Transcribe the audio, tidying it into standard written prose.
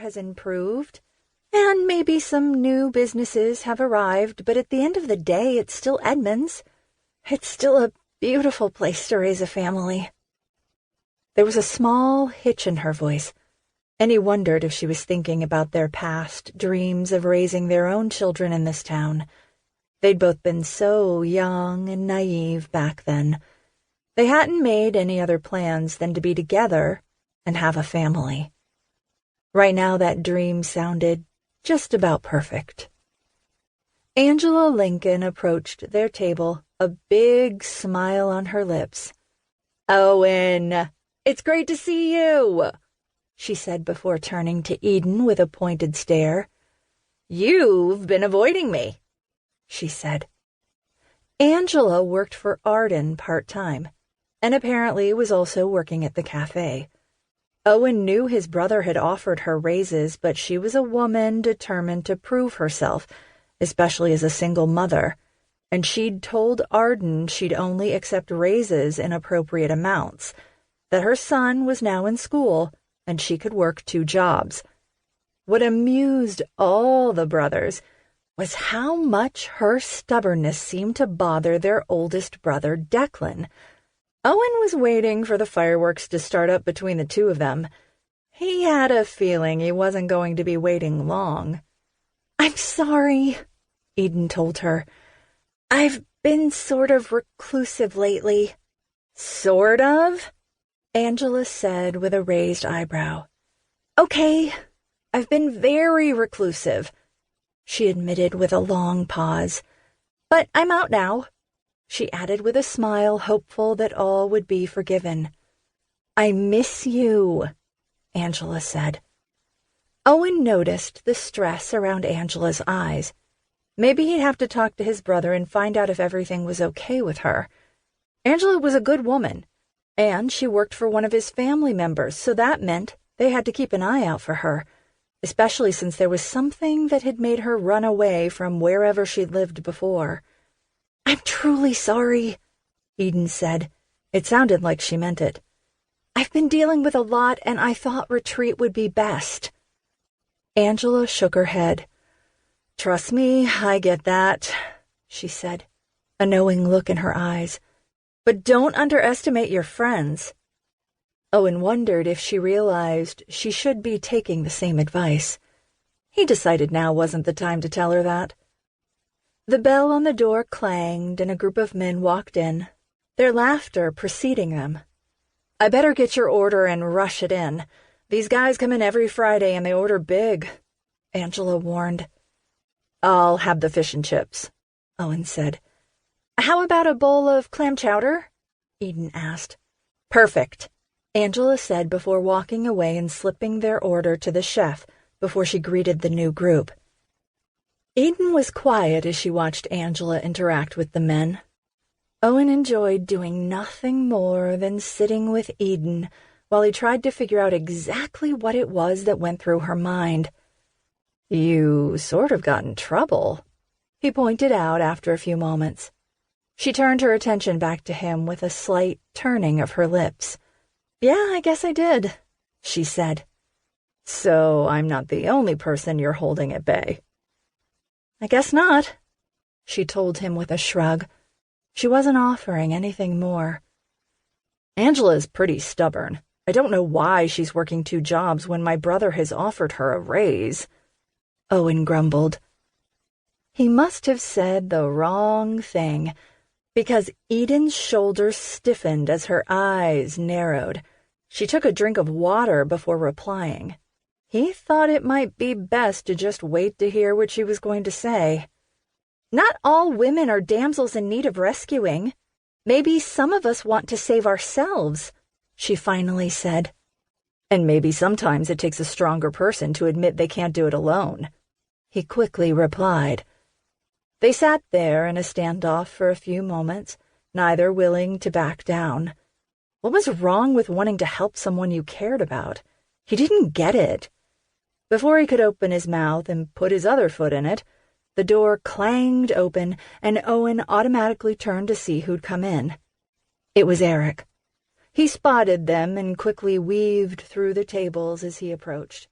has improved, and maybe some new businesses have arrived, but at the end of the day, it's still Edmonds. It's still a beautiful place to raise a family. There was a small hitch in her voice, and he wondered if she was thinking about their past dreams of raising their own children in this town. They'd both been so young and naive back then. They hadn't made any other plans than to be together and have a family. Right now, that dream sounded just about perfect. Angela Lincoln approached their table, a big smile on her lips. "Owen, it's great to see you," she said before turning to Eden with a pointed stare. "You've been avoiding me," she said. Angela worked for Arden part-time, and apparently was also working at the cafe. Owen knew his brother had offered her raises, but she was a woman determined to prove herself, especially as a single mother, and she'd told Arden she'd only accept raises in appropriate amounts, that her son was now in school, and she could work 2 jobs. What amused all the brothers was how much her stubbornness seemed to bother their oldest brother, Declan. Owen was waiting for the fireworks to start up between the two of them. He had a feeling he wasn't going to be waiting long. "I'm sorry," Eden told her. "I've been sort of reclusive lately." "Sort of?" Angela said with a raised eyebrow. "Okay, I've been very reclusive," she admitted with a long pause. "But I'm out now," she added with a smile, hopeful that all would be forgiven. "I miss you," Angela said. Owen noticed the stress around Angela's eyes. Maybe he'd have to talk to his brother and find out if everything was okay with her. Angela was a good woman, and she worked for one of his family members, so that meant they had to keep an eye out for her, especially since there was something that had made her run away from wherever she'd lived before. "I'm truly sorry," Eden said. It sounded like she meant it. "I've been dealing with a lot, and I thought retreat would be best." Angela shook her head. "Trust me, I get that," she said, a knowing look in her eyes. "But don't underestimate your friends." Owen wondered if she realized she should be taking the same advice. He decided now wasn't the time to tell her that. The bell on the door clanged, and a group of men walked in, their laughter preceding them. "I better get your order and rush it in. These guys come in every Friday and they order big," Angela warned. "I'll have the fish and chips," Owen said. "How about a bowl of clam chowder?" Eden asked. "Perfect," Angela said before walking away and slipping their order to the chef before she greeted the new group. Eden was quiet as she watched Angela interact with the men. Owen enjoyed doing nothing more than sitting with Eden while he tried to figure out exactly what it was that went through her mind. "You sort of got in trouble," he pointed out after a few moments. She turned her attention back to him with a slight turning of her lips. "Yeah, I guess I did," she said. "So I'm not the only person you're holding at bay." "I guess not," she told him with a shrug. She wasn't offering anything more. "Angela's pretty stubborn. I don't know why she's working 2 jobs when my brother has offered her a raise," Owen grumbled. He must have said the wrong thing, because Eden's shoulders stiffened as her eyes narrowed. She took a drink of water before replying. He thought it might be best to just wait to hear what she was going to say. "Not all women are damsels in need of rescuing. Maybe some of us want to save ourselves," she finally said. "And maybe sometimes it takes a stronger person to admit they can't do it alone," he quickly replied. They sat there in a standoff for a few moments, neither willing to back down. What was wrong with wanting to help someone you cared about? He didn't get it. Before he could open his mouth and put his other foot in it, the door clanged open, and Owen automatically turned to see who'd come in. It was Eric. He spotted them and quickly weaved through the tables as he approached.